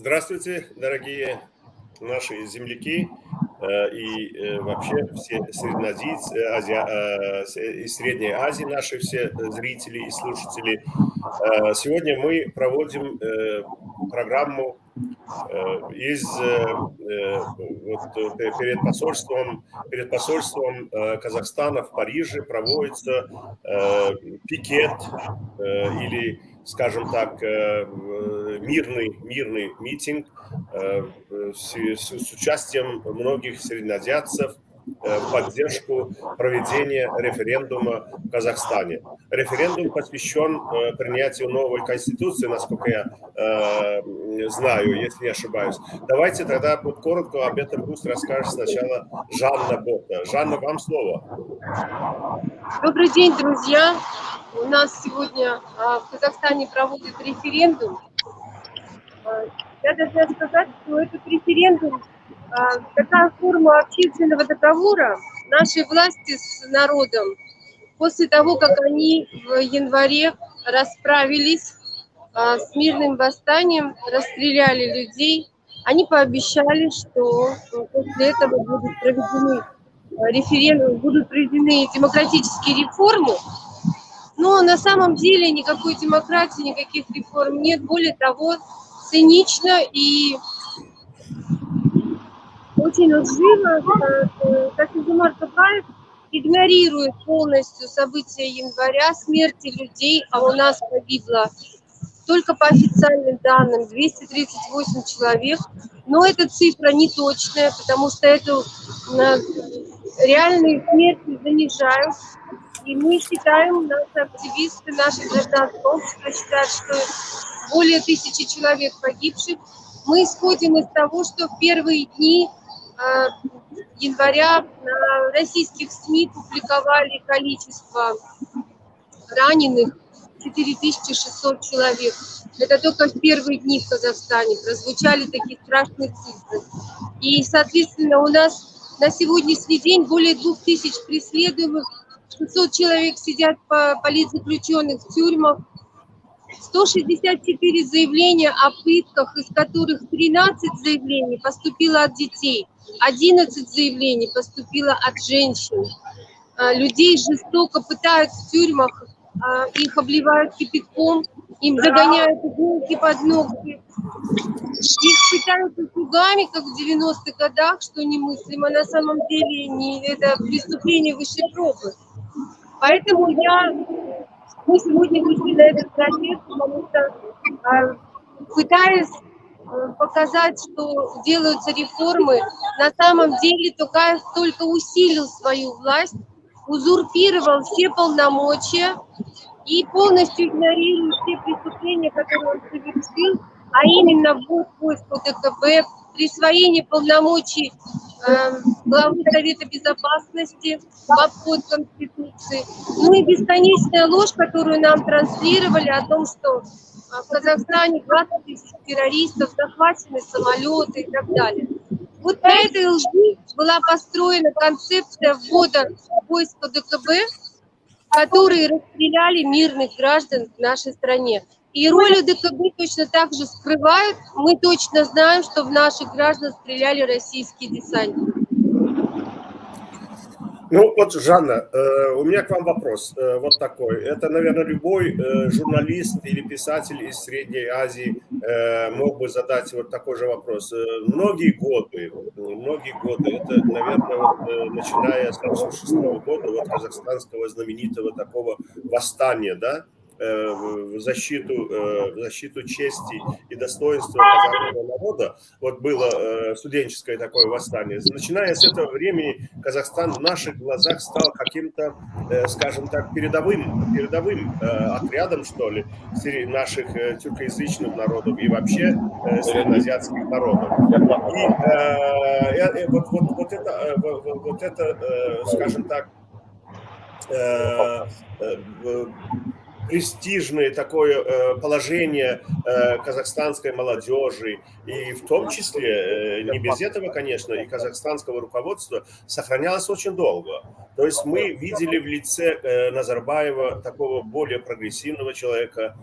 Здравствуйте, дорогие наши земляки и вообще все среднеазийцы, из Средней Азии наши все зрители и слушатели. Сегодня мы проводим программу перед посольством Казахстана в Париже проводится пикет или, скажем так, мирный митинг с участием многих среднеазиатцев в поддержку проведения референдума в Казахстане. Референдум посвящен принятию новой конституции, насколько я знаю, если не ошибаюсь. Давайте тогда коротко об этом пусть расскажет сначала Жанна Бота. Жанна, вам слово. Добрый день, друзья! У нас сегодня в Казахстане проводят референдум. Я должна сказать, что этот референдум такая форма общественного договора нашей власти с народом. После того, как они в январе расправились с мирным восстанием, расстреляли людей, они пообещали, что после этого будут проведены демократические реформы. Но на самом деле никакой демократии, никаких реформ нет. Более того, цинично и очень лживо, как Жомарт Токаев игнорирует полностью события января, смерти людей, а у нас погибло только по официальным данным 238 человек. Но эта цифра не точная, потому что эту реальные смерти занижают. И мы считаем, наши активисты, наши гражданское общество считают, что более 1000 человек погибших. Мы исходим из того, что в первые дни января на российских СМИ публиковали количество раненых 4600 человек. Это только в первые дни в Казахстане прозвучали такие страшные цифры. И, соответственно, у нас на сегодняшний день более 2000 преследуемых, 600 человек сидят политзаключенных в тюрьмах, 164 заявления о пытках, из которых 13 заявлений поступило от детей, 11 заявлений поступило от женщин. Людей жестоко пытают в тюрьмах, их обливают кипятком, им загоняют иголки под ногти. Их пытают утюгами, как в 90-х годах, что немыслимо. На самом деле это преступление высшей пробы. Поэтому мы сегодня вышли на этот протест, потому что пытаясь показать, что делаются реформы, на самом деле Токаев только усилил свою власть, узурпировал все полномочия и полностью игнорирует все преступления, которые он совершил, а именно ввод войск ОДКБ, присвоение полномочий главы Совета Безопасности в обход Конституции. Ну и бесконечная ложь, которую нам транслировали о том, что в Казахстане 20 000 террористов, захвачены самолеты и так далее. Вот на этой лжи была построена концепция ввода войск ОДКБ, которые расстреляли мирных граждан в нашей стране. И роль ОДКБ точно так же скрывают. Мы точно знаем, что в наших граждан стреляли российские десантники. Ну вот, Жанна, у меня к вам вопрос вот такой. Это, наверное, любой журналист или писатель из Средней Азии мог бы задать вот такой же вопрос. Многие годы, это, наверное, вот, начиная с 1986 года, вот казахстанского знаменитого такого восстания, да, в защиту чести и достоинства казахского народа, вот было студенческое такое восстание. Начиная с этого времени Казахстан в наших глазах стал каким-то, скажем так, передовым отрядом, что ли, среди наших тюркоязычных народов и вообще среднеазиатских народов. И вот это, скажем так, престижное такое положение казахстанской молодежи, и в том числе, не без этого, конечно, и казахстанского руководства сохранялось очень долго. То есть мы видели в лице Назарбаева такого более прогрессивного человека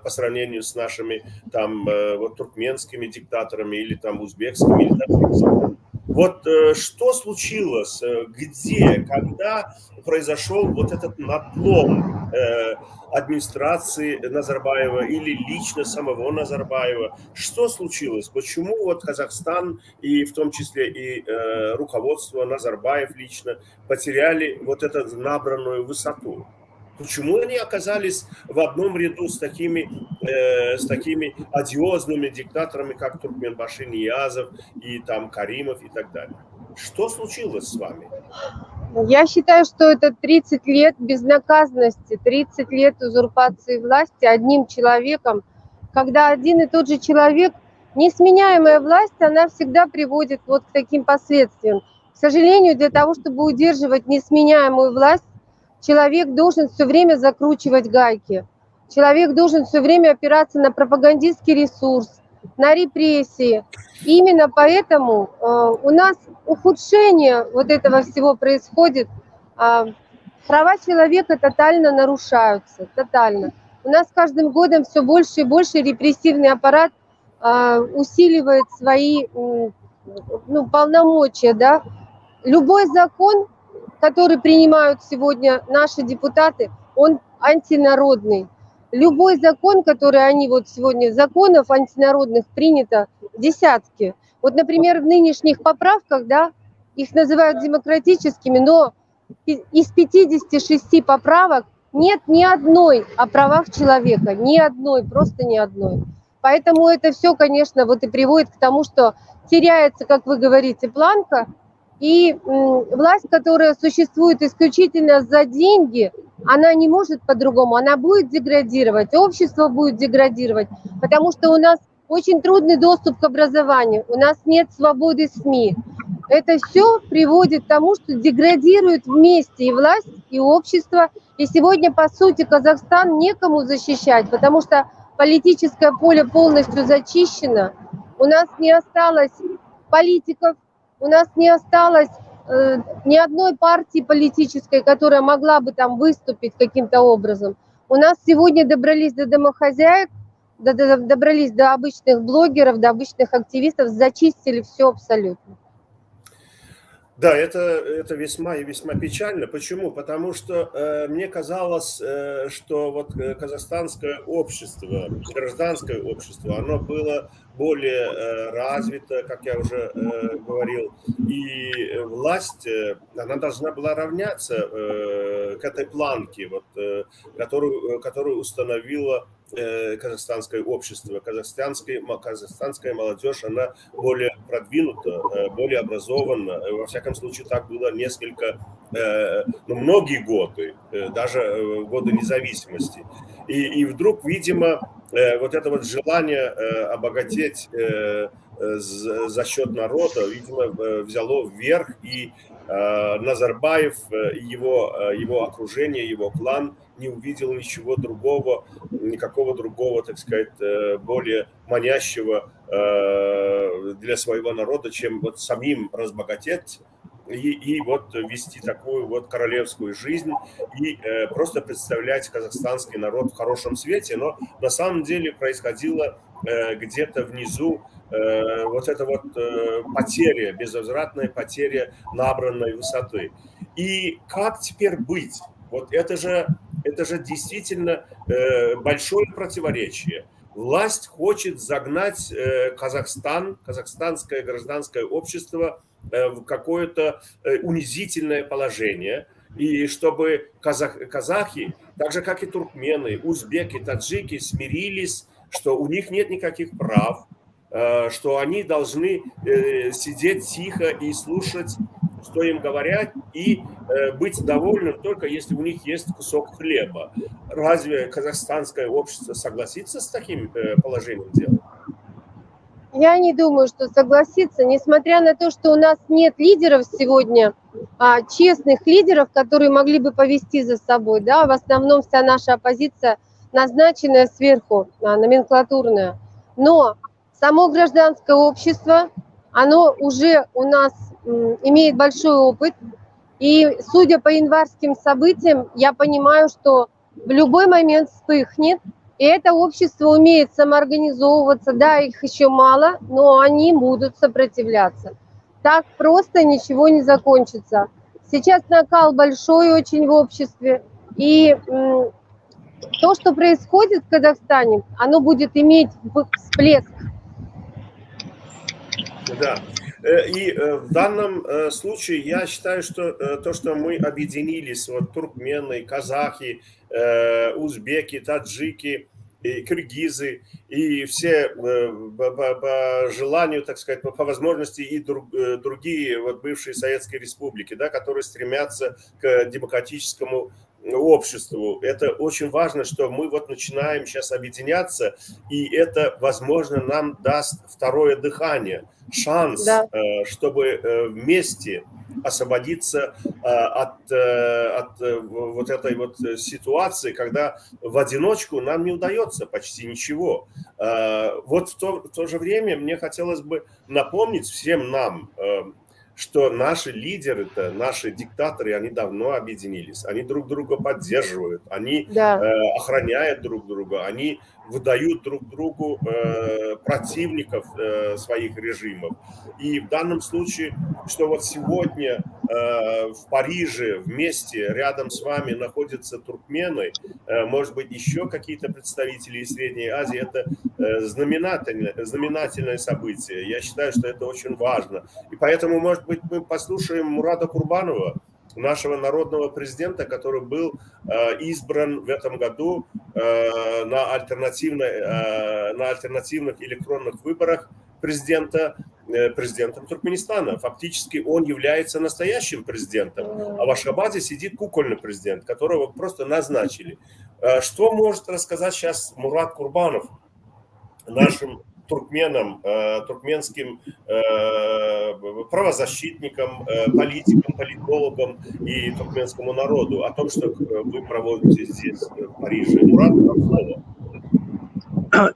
по сравнению с нашими там вот туркменскими диктаторами или там узбекскими или таджикскими. Вот что случилось, где, когда произошел вот этот надлом администрации Назарбаева или лично самого Назарбаева? Что случилось? Почему вот Казахстан и в том числе и руководство Назарбаев лично потеряли вот эту набранную высоту? Почему они оказались в одном ряду с такими одиозными диктаторами, как Туркменбаши Ниязов и там Каримов и так далее? Что случилось с вами? Я считаю, что это 30 лет безнаказанности, 30 лет узурпации власти одним человеком, когда один и тот же человек, несменяемая власть, она всегда приводит вот к таким последствиям. К сожалению, для того, чтобы удерживать несменяемую власть, человек должен все время закручивать гайки. Человек должен все время опираться на пропагандистский ресурс, на репрессии. И именно поэтому у нас ухудшение вот этого всего происходит. Права человека тотально нарушаются, тотально. У нас с каждым годом все больше и больше репрессивный аппарат усиливает свои полномочия. Да? Любой закон, который принимают сегодня наши депутаты, он антинародный. Любой закон, который они вот сегодня, законов антинародных принято десятки. Вот, например, в нынешних поправках, да, их называют демократическими, но из 56 поправок нет ни одной о правах человека, ни одной, просто ни одной. Поэтому это все, конечно, вот и приводит к тому, что теряется, как вы говорите, планка, и власть, которая существует исключительно за деньги, она не может по-другому, она будет деградировать, общество будет деградировать, потому что у нас очень трудный доступ к образованию, у нас нет свободы СМИ. Это все приводит к тому, что деградирует вместе и власть, и общество. И сегодня, по сути, Казахстан некому защищать, потому что политическое поле полностью зачищено. У нас не осталось политиков, у нас не осталось ни одной партии политической, которая могла бы там выступить каким-то образом. У нас сегодня добрались до домохозяек, добрались до обычных блогеров, до обычных активистов, зачистили все абсолютно. Да, это весьма и весьма печально. Почему? Потому что мне казалось, что вот казахстанское общество, гражданское общество, оно было более развито, как я уже говорил, и власть, она должна была равняться к этой планке, вот, которую установила казахстанское общество, казахстанская молодежь, она более продвинута, более образована. Во всяком случае, так было многие годы, даже годы независимости. И вдруг, видимо, вот это вот желание обогатеть за счет народа, видимо, взяло вверх, и Назарбаев, его окружение, его клан не увидел ничего другого, никакого другого, так сказать, более манящего для своего народа, чем вот самим разбогатеть и вот вести такую вот королевскую жизнь и просто представлять казахстанский народ в хорошем свете. Но на самом деле происходило где-то внизу вот эта вот потеря, безвозвратная потеря набранной высоты. И как теперь быть? Вот это же действительно большое противоречие. Власть хочет загнать казахстанское гражданское общество в какое-то унизительное положение, и чтобы казахи, так же как и туркмены, узбеки, таджики, смирились, что у них нет никаких прав, что они должны сидеть тихо и слушать, что им говорят, и быть довольным только если у них есть кусок хлеба. Разве казахстанское общество согласится с таким положением дела? Я не думаю, что согласится, несмотря на то, что у нас нет лидеров сегодня честных лидеров, которые могли бы повести за собой, да, в основном вся наша оппозиция назначенная сверху, номенклатурная, но само гражданское общество, оно уже у нас имеет большой опыт, и судя по январским событиям, я понимаю, что в любой момент вспыхнет, и это общество умеет самоорганизовываться, да, их еще мало, но они будут сопротивляться. Так просто ничего не закончится. Сейчас накал большой очень в обществе, и то, что происходит в Казахстане, оно будет иметь всплеск. Да. И в данном случае я считаю, что то, что мы объединились, вот туркмены, казахи, узбеки, таджики, и киргизы, и все по желанию, так сказать, по возможности и другие вот бывшие советские республики, да, которые стремятся к демократическому обществу. Это очень важно, что мы вот начинаем сейчас объединяться, и это, возможно, нам даст второе дыхание, шанс, да, чтобы вместе освободиться от вот этой вот ситуации, когда в одиночку нам не удается почти ничего. Вот в то же время мне хотелось бы напомнить всем нам, что наши лидеры-то, наши диктаторы, они давно объединились, они друг друга поддерживают, они охраняют друг друга, они выдают друг другу противников своих режимов. И в данном случае, что вот сегодня в Париже вместе рядом с вами находятся туркмены, может быть, еще какие-то представители из Средней Азии, это знаменательное событие. Я считаю, что это очень важно. И поэтому, может быть, мы послушаем Мурада Курбанова, нашего народного президента, который был избран в этом году на альтернативных электронных выборах президентом Туркменистана. Фактически он является настоящим президентом, а в Ашхабаде сидит кукольный президент, которого просто назначили. Что может рассказать сейчас Мурад Курбанов нашим туркменам, туркменским правозащитникам, политикам, политологам и туркменскому народу о том, что вы проводите здесь, в Париже? Мурад, вам слово.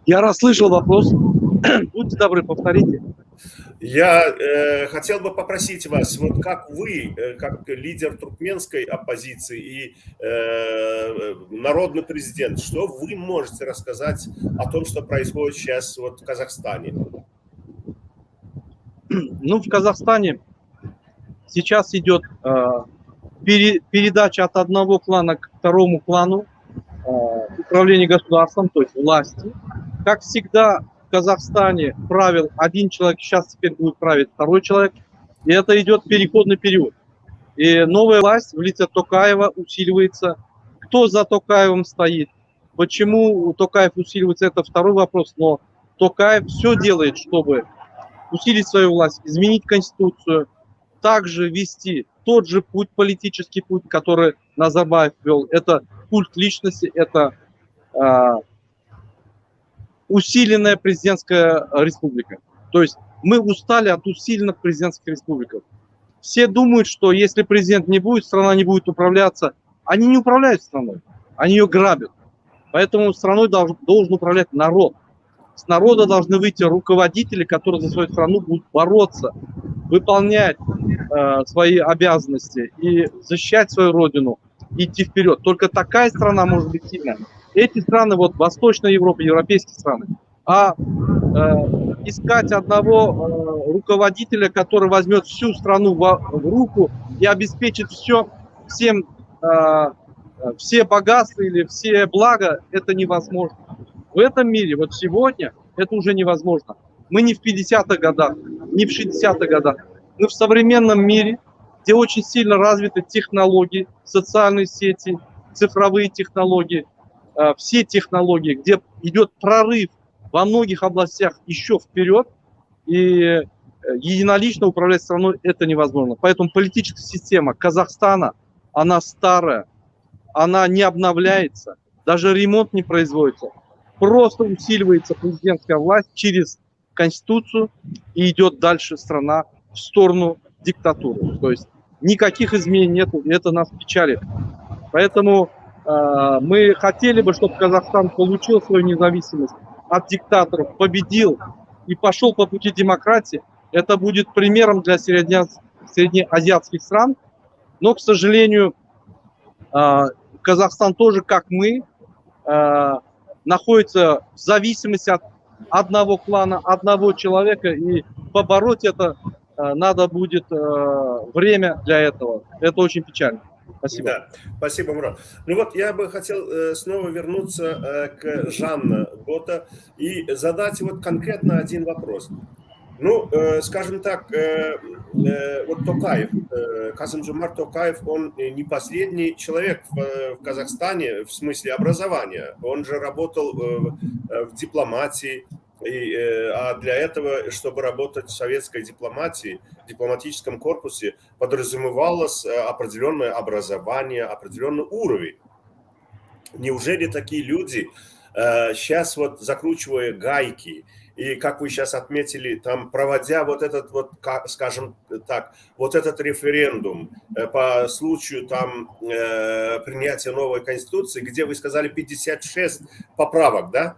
Я расслышал вопрос. Будьте добры, повторите. Я хотел бы попросить вас, вот как вы, как лидер туркменской оппозиции и народный президент, что вы можете рассказать о том, что происходит сейчас вот в Казахстане? Ну, в Казахстане сейчас идет передача от одного клана к второму клану управления государством, то есть власти. Как всегда, в Казахстане правил один человек, сейчас теперь будет править второй человек. И это идет переходный период. И новая власть в лице Токаева усиливается. Кто за Токаевым стоит? Почему Токаев усиливается? Это второй вопрос. Но Токаев все делает, чтобы усилить свою власть, изменить конституцию, также вести тот же путь, политический путь, который Назарбаев вел. Это культ личности, это усиленная президентская республика. То есть мы устали от усиленных президентских республик. Все думают, что если президент не будет, страна не будет управляться. Они не управляют страной, они ее грабят. Поэтому страной должен управлять народ. С народа должны выйти руководители, которые за свою страну будут бороться, выполнять свои обязанности и защищать свою родину, идти вперед. Только такая страна может быть сильная. Эти страны, вот Восточная Европа, европейские страны. А искать одного руководителя, который возьмет всю страну в руку и обеспечит всем все богатства или все блага, это невозможно. В этом мире, вот сегодня, это уже невозможно. Мы не в 50-х годах, не в 60-х годах. Мы в современном мире, где очень сильно развиты технологии, социальные сети, цифровые технологии, все технологии, где идет прорыв во многих областях еще вперед, и единолично управлять страной это невозможно. Поэтому политическая система Казахстана, она старая, она не обновляется, даже ремонт не производится. Просто усиливается президентская власть через Конституцию и идет дальше страна в сторону диктатуры. То есть никаких изменений нету, и это нас печалит. Поэтому мы хотели бы, чтобы Казахстан получил свою независимость от диктаторов, победил и пошел по пути демократии. Это будет примером для среднеазиатских стран. Но, к сожалению, Казахстан тоже, как мы, находится в зависимости от одного клана, одного человека. И побороть это надо будет время для этого. Это очень печально. Спасибо. Да, спасибо, Мурат. Ну вот я бы хотел снова вернуться к Жанне Гота и задать вот конкретно один вопрос. Ну, скажем так, вот Токаев, Касым-Жомарт Токаев, он не последний человек в Казахстане в смысле образования. Он же работал в дипломатии, а для этого, чтобы работать в советской дипломатии, в дипломатическом корпусе, подразумевалось определенное образование, определенный уровень. Неужели такие люди сейчас вот закручивая гайки, и как вы сейчас отметили, там проводя вот этот вот, скажем так, вот этот референдум по случаю там принятия новой конституции, где вы сказали 56 поправок, да?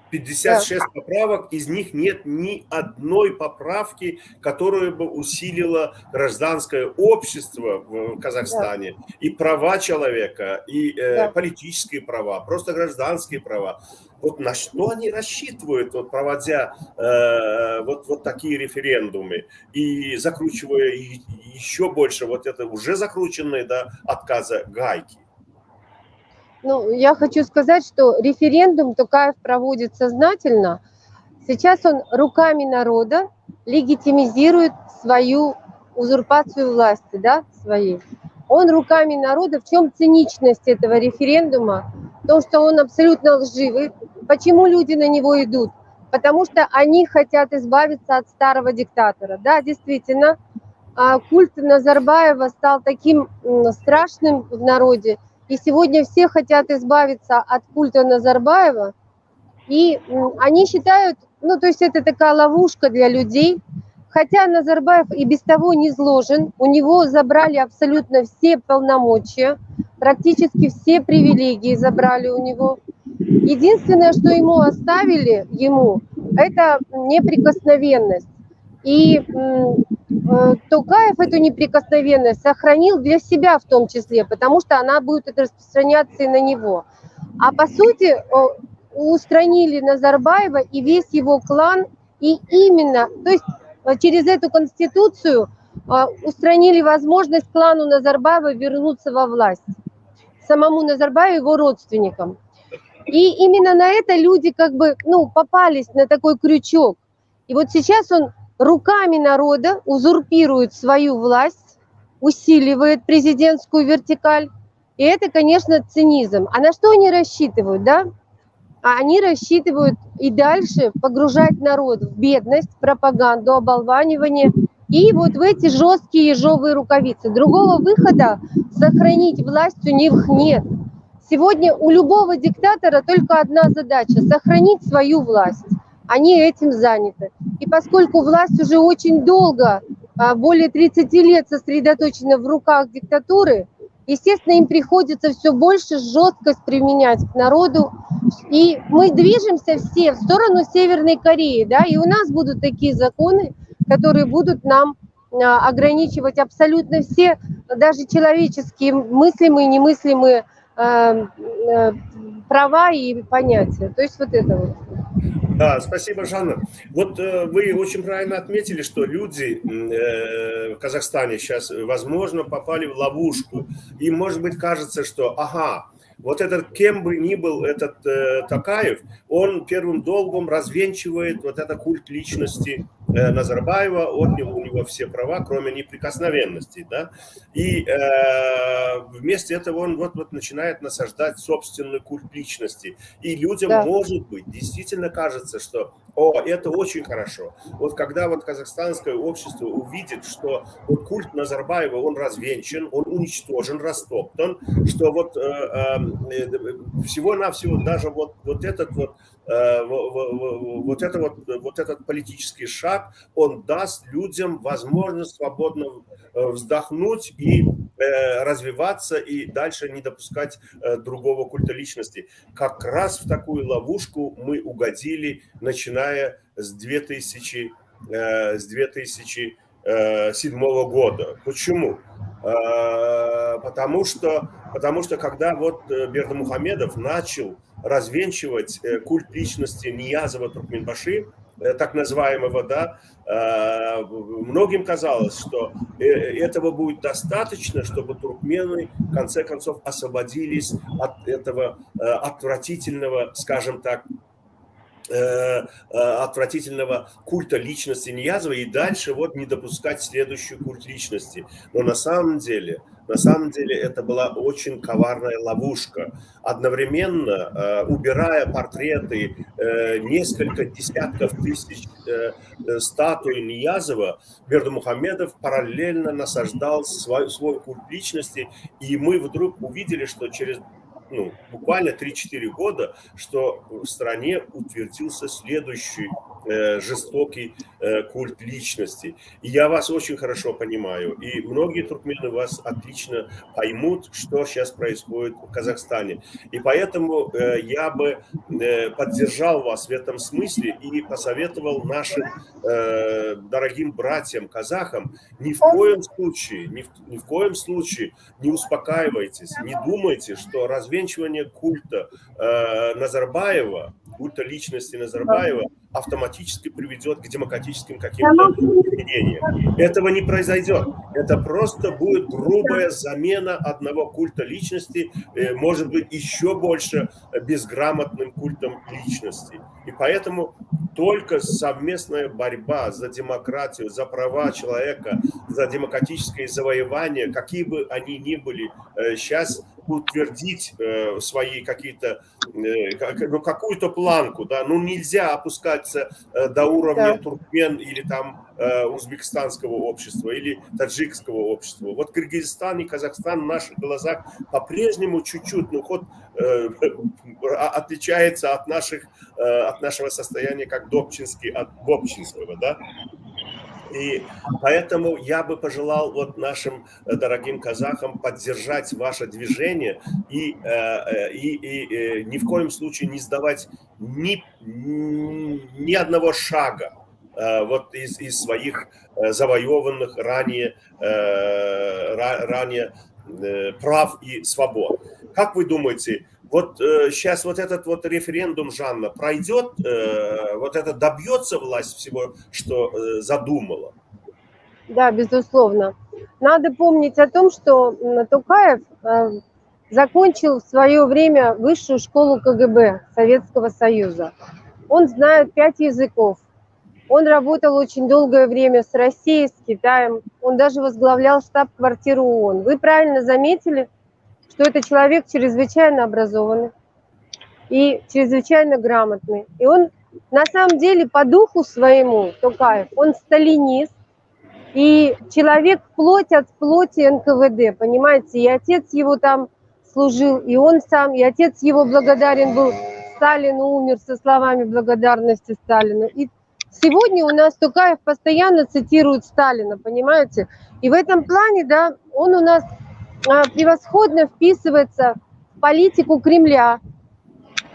56 поправок, из них нет ни одной поправки, которая бы усилила гражданское общество в Казахстане, и права человека, и политические права, просто гражданские права. Вот на что они рассчитывают, вот, проводя вот такие референдумы и закручивая еще больше вот это уже закрученные до отказа гайки? Ну, я хочу сказать, что референдум Токаев проводит сознательно. Сейчас он руками народа легитимизирует свою узурпацию власти, да, своей. Он руками народа, в чем циничность этого референдума? В том, что он абсолютно лживый. Почему люди на него идут? Потому что они хотят избавиться от старого диктатора. Да, действительно, культ Назарбаева стал таким страшным в народе. И сегодня все хотят избавиться от культа Назарбаева. И они считают, ну, то есть это такая ловушка для людей. Хотя Назарбаев и без того не зложен, у него забрали абсолютно все полномочия, практически все привилегии забрали у него. Единственное, что ему оставили, это неприкосновенность. И Токаев эту неприкосновенность сохранил для себя в том числе, потому что она будет распространяться и на него. А по сути устранили Назарбаева и весь его клан, и именно, то есть через эту конституцию устранили возможность клану Назарбаева вернуться во власть, самому Назарбаеву и его родственникам. И именно на это люди как бы, ну, попались на такой крючок. И вот сейчас он руками народа узурпирует свою власть, усиливает президентскую вертикаль. И это, конечно, цинизм. А на что они рассчитывают, да? Они рассчитывают и дальше погружать народ в бедность, пропаганду, оболванивание и вот в эти жесткие ежовые рукавицы. Другого выхода сохранить власть у них нет. Сегодня у любого диктатора только одна задача – сохранить свою власть. Они этим заняты. И поскольку власть уже очень долго, более 30 лет сосредоточена в руках диктатуры, естественно, им приходится все больше жесткость применять к народу. И мы движемся все в сторону Северной Кореи, да, и у нас будут такие законы, которые будут нам ограничивать абсолютно все, даже человеческие мыслимые и немыслимые права и понятия. То есть вот это вот. Да, спасибо, Жанна. Вот вы очень правильно отметили, что люди в Казахстане сейчас, возможно, попали в ловушку. Им, может быть, кажется, что, ага, вот этот, кем бы ни был этот Токаев, он первым долгом развенчивает вот этот культ личности Назарбаева, отнял у него все права, кроме неприкосновенности, да, и вместе этого он вот начинает насаждать собственный культ личности, и людям, может быть, действительно кажется, что, это очень хорошо. Вот когда вот казахстанское общество увидит, что вот культ Назарбаева, он развенчан, он уничтожен, растоптан, что вот всего-навсего даже вот этот вот вот этот политический шаг, он даст людям возможность свободно вздохнуть и развиваться, и дальше не допускать другого культа личности. Как раз в такую ловушку мы угодили, начиная с 2007 года. Почему? Потому что когда вот Бердымухамедов начал развенчивать культ личности Ниязова Туркменбаши, так называемого, да, многим казалось, что этого будет достаточно, чтобы туркмены в конце концов освободились от этого отвратительного, скажем так, отвратительного культа личности Ниязова и дальше вот не допускать следующий культ личности. Но на самом деле это была очень коварная ловушка. Одновременно, убирая портреты несколько десятков тысяч статуй Ниязова, Бердымухамедов параллельно насаждал свой культ личности, и мы вдруг увидели, что через буквально 3-4 года, что в стране утвердился следующий жестокий культ личности. И я вас очень хорошо понимаю, и многие туркмены вас отлично поймут, что сейчас происходит в Казахстане. И поэтому я бы поддержал вас в этом смысле и посоветовал нашим дорогим братьям-казахам ни в коем случае не успокаивайтесь, не думайте, что развенчивание культа Назарбаева, культа личности Назарбаева автоматически приведет к демократическим каким-то изменениям. Этого не произойдет. Это просто будет грубая замена одного культа личности, может быть, еще больше безграмотным культом личности. И поэтому только совместная борьба за демократию, за права человека, за демократическое завоевание, какие бы они ни были, сейчас утвердить свои какие-то, какую-то планку, да, нельзя опускаться до уровня туркмен или там узбекистанского общества или таджикского общества. Вот Кыргызстан и Казахстан в наших глазах по-прежнему чуть-чуть, отличается от нашего состояния как Добчинский от Бобчинского, да. И поэтому я бы пожелал вот нашим дорогим казахам поддержать ваше движение и ни в коем случае не сдавать ни одного шага вот из своих завоеванных ранее прав и свобод. Как вы думаете, вот сейчас вот этот вот референдум, Жанна, пройдет, вот это добьется власть всего, что задумала? Да, безусловно. Надо помнить о том, что Токаев закончил в свое время высшую школу КГБ Советского Союза. Он знает 5 языков. Он работал очень долгое время с Россией, с Китаем. Он даже возглавлял штаб-квартиру ООН. Вы правильно заметили, что это человек чрезвычайно образованный и чрезвычайно грамотный. И он на самом деле по духу своему, Токаев, он сталинист и человек плоть от плоти НКВД, понимаете? И отец его там служил, и он сам, и отец его благодарен был Сталину, умер со словами благодарности Сталину. И сегодня у нас Токаев постоянно цитирует Сталина, понимаете? И в этом плане, да, он у нас превосходно вписывается в политику Кремля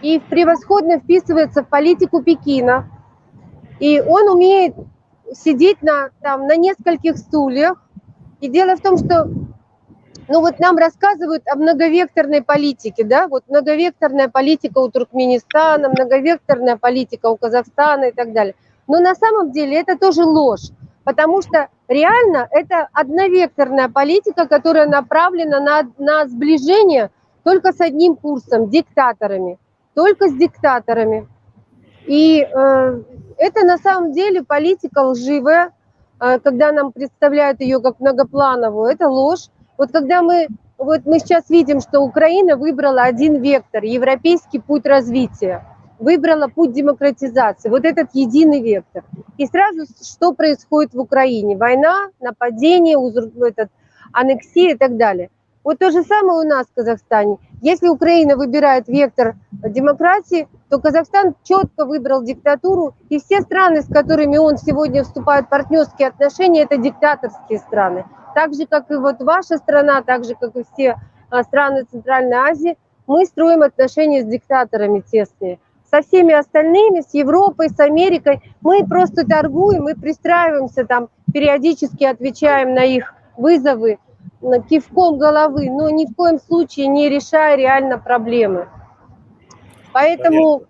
и превосходно вписывается в политику Пекина. И он умеет сидеть на нескольких стульях. И дело в том, что вот нам рассказывают о многовекторной политике, да, вот многовекторная политика у Туркменистана, многовекторная политика у Казахстана и так далее. Но на самом деле это тоже ложь, потому что реально это одновекторная политика, которая направлена на сближение только с одним курсом, диктаторами, только с диктаторами. И это на самом деле политика лживая, когда нам представляют ее как многоплановую, это ложь. Вот когда мы сейчас видим, что Украина выбрала один вектор, европейский путь развития, выбрала путь демократизации, вот этот единый вектор. И сразу что происходит в Украине? Война, нападение, аннексия и так далее. Вот то же самое у нас в Казахстане. Если Украина выбирает вектор демократии, то Казахстан четко выбрал диктатуру, и все страны, с которыми он сегодня вступает в партнерские отношения, это диктаторские страны. Так же, как и вот ваша страна, так же, как и все страны Центральной Азии, мы строим отношения с диктаторами тесные. Со всеми остальными, с Европой, с Америкой, мы просто торгуем и пристраиваемся там, периодически отвечаем на их вызовы кивком головы, но ни в коем случае не решая реально проблемы. Поэтому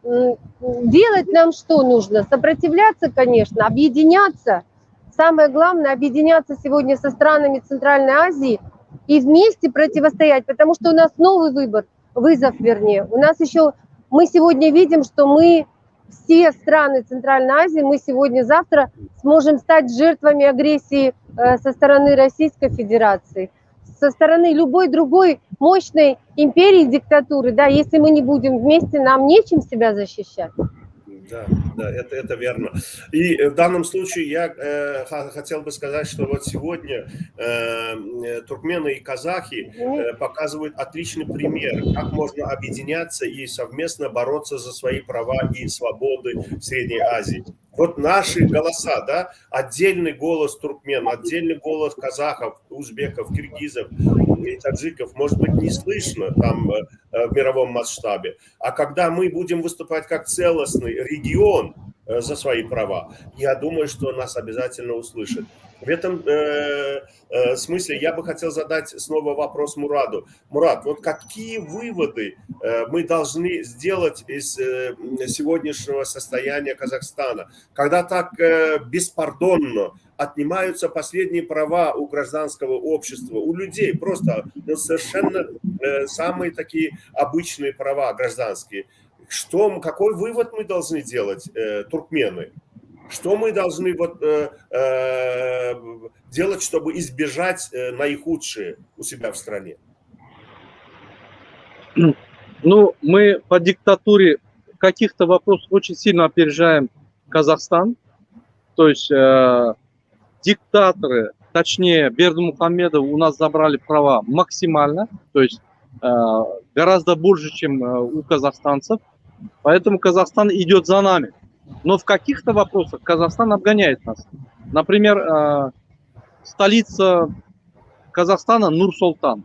делать нам что нужно? Сопротивляться, конечно, объединяться. Самое главное, объединяться сегодня со странами Центральной Азии и вместе противостоять, потому что у нас новый вызов, вернее. У нас еще, мы сегодня видим, что мы, все страны Центральной Азии, мы сегодня-завтра сможем стать жертвами агрессии со стороны Российской Федерации, со стороны любой другой мощной империи, диктатуры, да, если мы не будем вместе, нам нечем себя защищать. Да, это верно. И в данном случае я хотел бы сказать, что вот сегодня туркмены и казахи показывают отличный пример, как можно объединяться и совместно бороться за свои права и свободы в Средней Азии. Вот наши голоса, да, отдельный голос туркмен, отдельный голос казахов, узбеков, киргизов и таджиков, может быть, не слышно там в мировом масштабе. А когда мы будем выступать как целостный регион за свои права, я думаю, что нас обязательно услышат. В этом смысле я бы хотел задать снова вопрос Мураду. Мурад, вот какие выводы мы должны сделать из сегодняшнего состояния Казахстана, когда так беспардонно отнимаются последние права у гражданского общества, у людей, просто совершенно самые такие обычные права гражданские. Какой вывод мы должны делать, туркмены? Что мы должны делать, чтобы избежать наихудшее у себя в стране? Ну, мы по диктатуре в каких-то вопросах очень сильно опережаем Казахстан. То есть диктаторы, точнее Бердымухамедов, у нас забрали права максимально, то есть гораздо больше, чем у казахстанцев. Поэтому Казахстан идет за нами. Но в каких-то вопросах Казахстан обгоняет нас. Например, столица Казахстана Нур-Султан.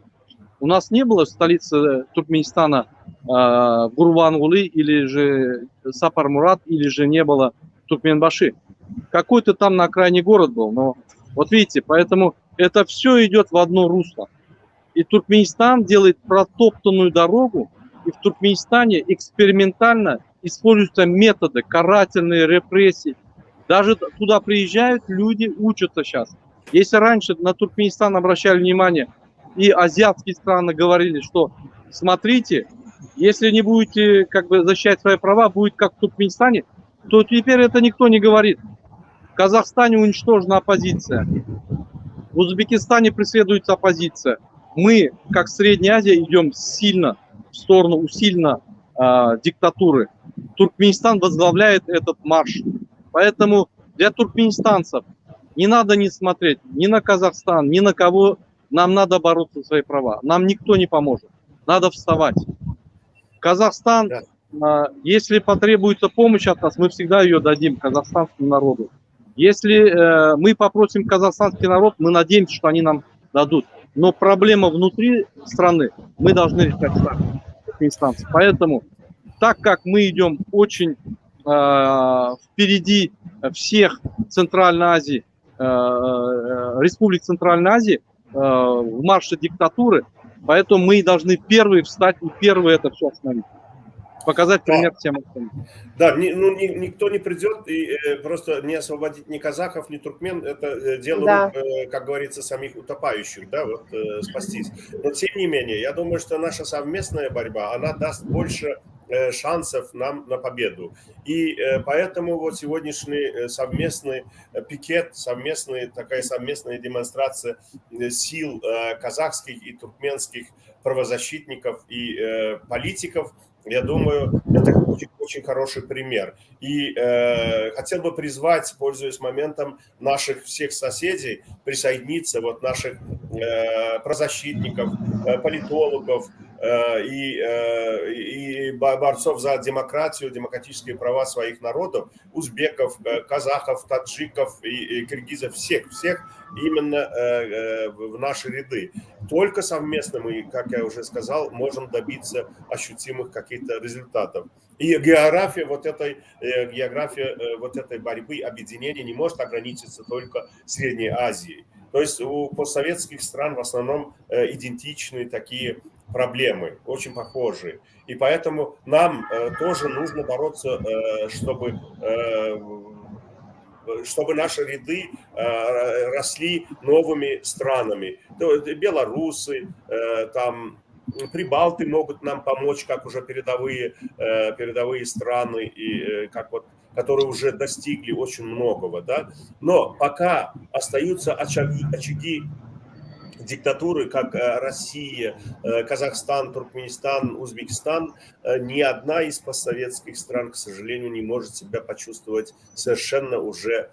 У нас не было столицы Туркменистана Гурбангулы или же Сапар-Мурат, или же не было Туркменбаши. Какой-то там на окраине город был, но вот видите, поэтому это все идет в одно русло. И Туркменистан делает протоптанную дорогу, и в Туркменистане экспериментально используются методы, карательные репрессии. Даже туда приезжают люди, учатся сейчас. Если раньше на Туркменистан обращали внимание, и азиатские страны говорили, что смотрите, если не будете как бы защищать свои права, будет как в Туркменистане, то теперь это никто не говорит. В Казахстане уничтожена оппозиция. В Узбекистане преследуется оппозиция. Мы, как Средняя Азия, идем сильно в сторону усиленно диктатуры. Туркменистан возглавляет этот марш. Поэтому для туркменистанцев не надо не смотреть ни на Казахстан, ни на кого. Нам надо бороться за свои права. Нам никто не поможет. Надо вставать. Казахстан, если потребуется помощь от нас, мы всегда ее дадим казахстанскому народу. Если мы попросим казахстанский народ, мы надеемся, что они нам дадут. Но проблема внутри страны мы должны решать сами, туркменистанцы. Поэтому, так как мы идем очень впереди всех Центральной Азии, республик Центральной Азии, в марше диктатуры, поэтому мы должны первые встать и первые это все остановить. Показать пример всем остальным. Да, никто не придет и просто не освободить ни казахов, ни туркмен. Это дело, да, как говорится, самих утопающих, да, вот спастись. Но тем не менее, я думаю, что наша совместная борьба, она даст больше шансов нам на победу. И поэтому вот сегодняшний совместный пикет, такая совместная демонстрация сил казахских и туркменских правозащитников и политиков, Я думаю, это очень, очень хороший пример. И хотел бы призвать, пользуясь моментом, наших всех соседей присоединиться, вот наших правозащитников, политологов и борцов за демократию, демократические права своих народов, узбеков, казахов, таджиков и киргизов, всех именно в наши ряды. Только совместно мы, как я уже сказал, можем добиться ощутимых каких-то результатов. И география вот этой борьбы, объединения не может ограничиться только Средней Азией. То есть у постсоветских стран в основном идентичные такие проблемы, очень похожие. И поэтому нам тоже нужно бороться, чтобы наши ряды росли новыми странами. Белорусы, там прибалты могут нам помочь, как уже передовые страны, и которые уже достигли очень многого. Да? Но пока остаются очаги диктатуры, как Россия, Казахстан, Туркменистан, Узбекистан, ни одна из постсоветских стран, к сожалению, не может себя почувствовать совершенно уже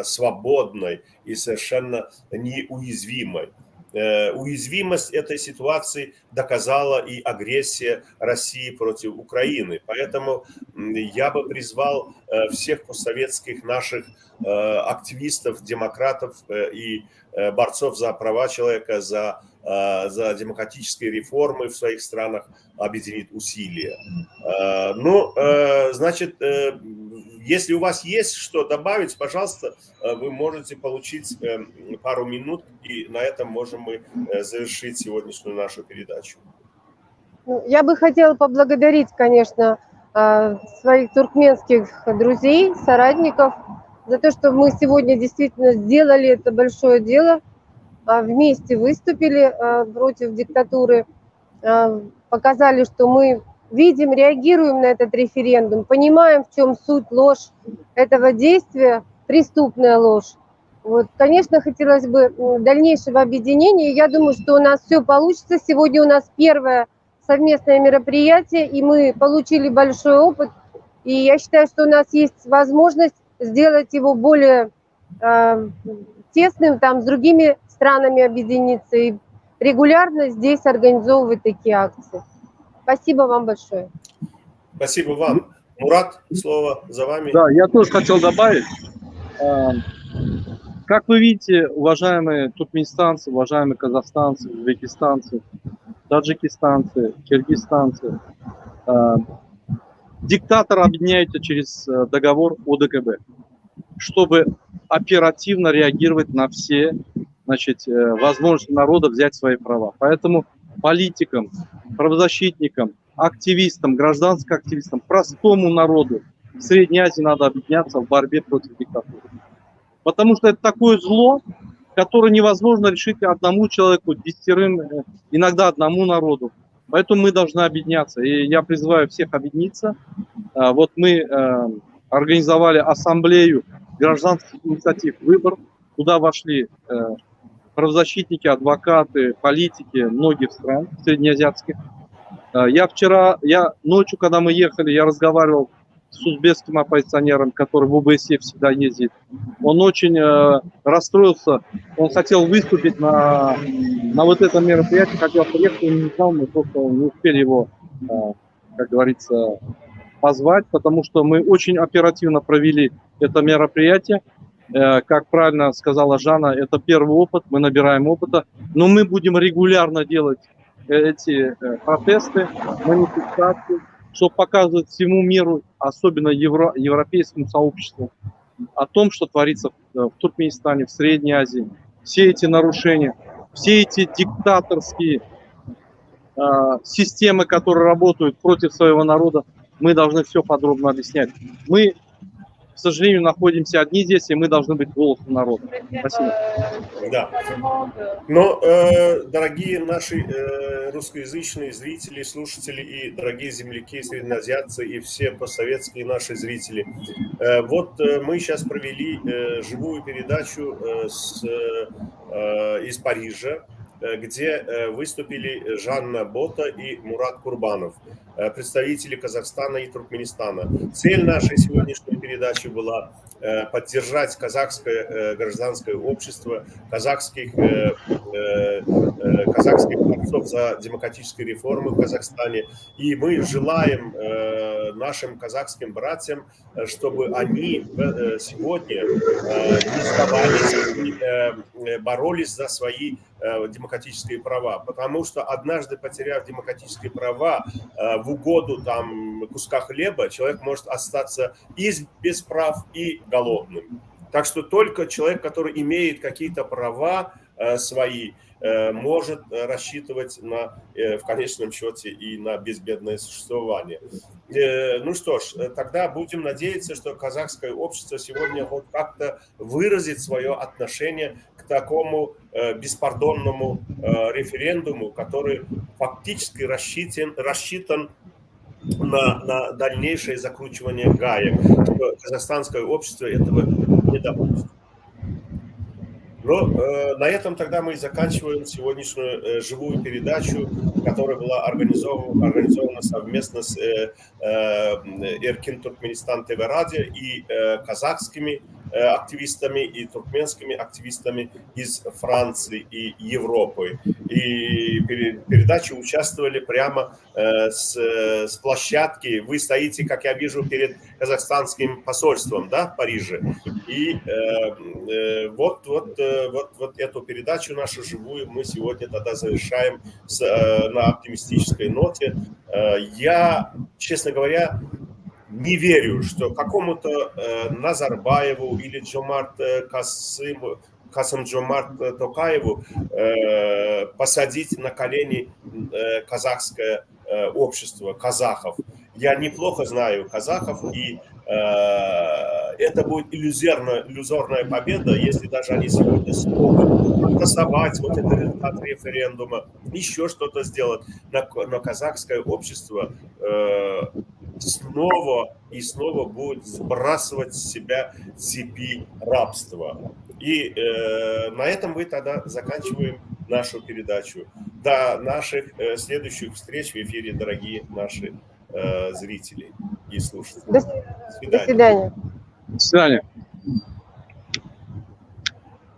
свободной и совершенно неуязвимой. Уязвимость этой ситуации доказала и агрессия России против Украины. Поэтому я бы призвал всех постсоветских наших активистов, демократов и борцов за права человека, за демократические реформы в своих странах объединить усилия. Значит, если у вас есть что добавить, пожалуйста, вы можете получить пару минут, и на этом можем мы завершить сегодняшнюю нашу передачу. Я бы хотела поблагодарить, конечно, своих туркменских друзей, соратников, за то, что мы сегодня действительно сделали это большое дело, вместе выступили против диктатуры, показали, что мы видим, реагируем на этот референдум, понимаем, в чем суть, ложь этого действия, преступная ложь. Вот, конечно, хотелось бы дальнейшего объединения. Я думаю, что у нас все получится. Сегодня у нас первое совместное мероприятие, и мы получили большой опыт. И я считаю, что у нас есть возможность сделать его более тесным, там с другими странами объединиться и регулярно здесь организовывать такие акции. Спасибо вам большое. Спасибо вам. Мурат, слово за вами. Да, я тоже хотел добавить. Как вы видите, уважаемые туркменистанцы, уважаемые казахстанцы, узбекистанцы, таджикистанцы, киргизстанцы, диктатора объединяется через договор ОДКБ, чтобы оперативно реагировать на все, возможности народа взять свои права. Поэтому политикам, правозащитникам, активистам, гражданским активистам, простому народу в Средней Азии надо объединяться в борьбе против диктатуры. Потому что это такое зло, которое невозможно решить одному человеку, 10, иногда одному народу. Поэтому мы должны объединяться. И я призываю всех объединиться. Вот мы организовали ассамблею гражданских инициатив «Выбор». Туда вошли правозащитники, адвокаты, политики многих стран среднеазиатских. Я ночью, когда мы ехали, я разговаривал с узбекским оппозиционером, который в ОБСЕ всегда ездит. Он очень расстроился, он хотел выступить на вот этом мероприятии, хотел приехать, он не знал, мы просто не успели его, как говорится, позвать, потому что мы очень оперативно провели это мероприятие. Как правильно сказала Жанна, это первый опыт, мы набираем опыта, но мы будем регулярно делать эти протесты, манифестации, чтобы показывать всему миру, особенно европейскому сообществу, о том, что творится в Туркменистане, в Средней Азии. Все эти нарушения, все эти диктаторские системы, которые работают против своего народа, мы должны все подробно объяснять. Мы, к сожалению, находимся одни здесь, и мы должны быть голосом народа. Спасибо. Да. Но, дорогие наши русскоязычные зрители, слушатели и дорогие земляки, среднеазиатцы и все постсоветские наши зрители, вот мы сейчас провели живую передачу из Парижа. где выступили Жанна Бота и Мурат Курбанов, представители Казахстана и Туркменистана. Цель нашей сегодняшней передачи была поддержать казахское гражданское общество, казахских борцов за демократические реформы в Казахстане. И мы желаем нашим казахским братьям, чтобы они сегодня не сдавались и боролись за свои демократические права. Потому что однажды, потеряв демократические права в угоду там куска хлеба, человек может остаться и без прав, и голодным. Так что только человек, который имеет какие-то права свои, может рассчитывать в конечном счете и на безбедное существование. Ну что ж, тогда будем надеяться, что казахское общество сегодня хоть как-то выразит свое отношение к такому беспардонному референдуму, который фактически рассчитан на дальнейшее закручивание гаек, что казахстанское общество этого не допустит. Но на этом тогда мы заканчиваем сегодняшнюю живую передачу, которая была организована совместно с Эркин Туркменистан ТВ Радио и казахскими активистами и туркменскими активистами из Франции и Европы. И передачи участвовали прямо с площадки. Вы стоите, как я вижу, перед казахстанским посольством, да, в Париже. И вот эту передачу нашу живую мы сегодня тогда завершаем на оптимистической ноте. Я, честно говоря, не верю, что какому-то Назарбаеву или Касым-Джомарт Токаеву посадить на колени казахское общество, казахов. Я неплохо знаю казахов, и это будет иллюзорная победа, если даже они сегодня смогут проголосовать вот этот результат референдума, еще что-то сделать. Но казахское общество снова и снова будет сбрасывать с себя цепи рабства. И на этом мы тогда заканчиваем нашу передачу. До наших следующих встреч в эфире, дорогие наши зрители и слушатели. До свидания. До свидания.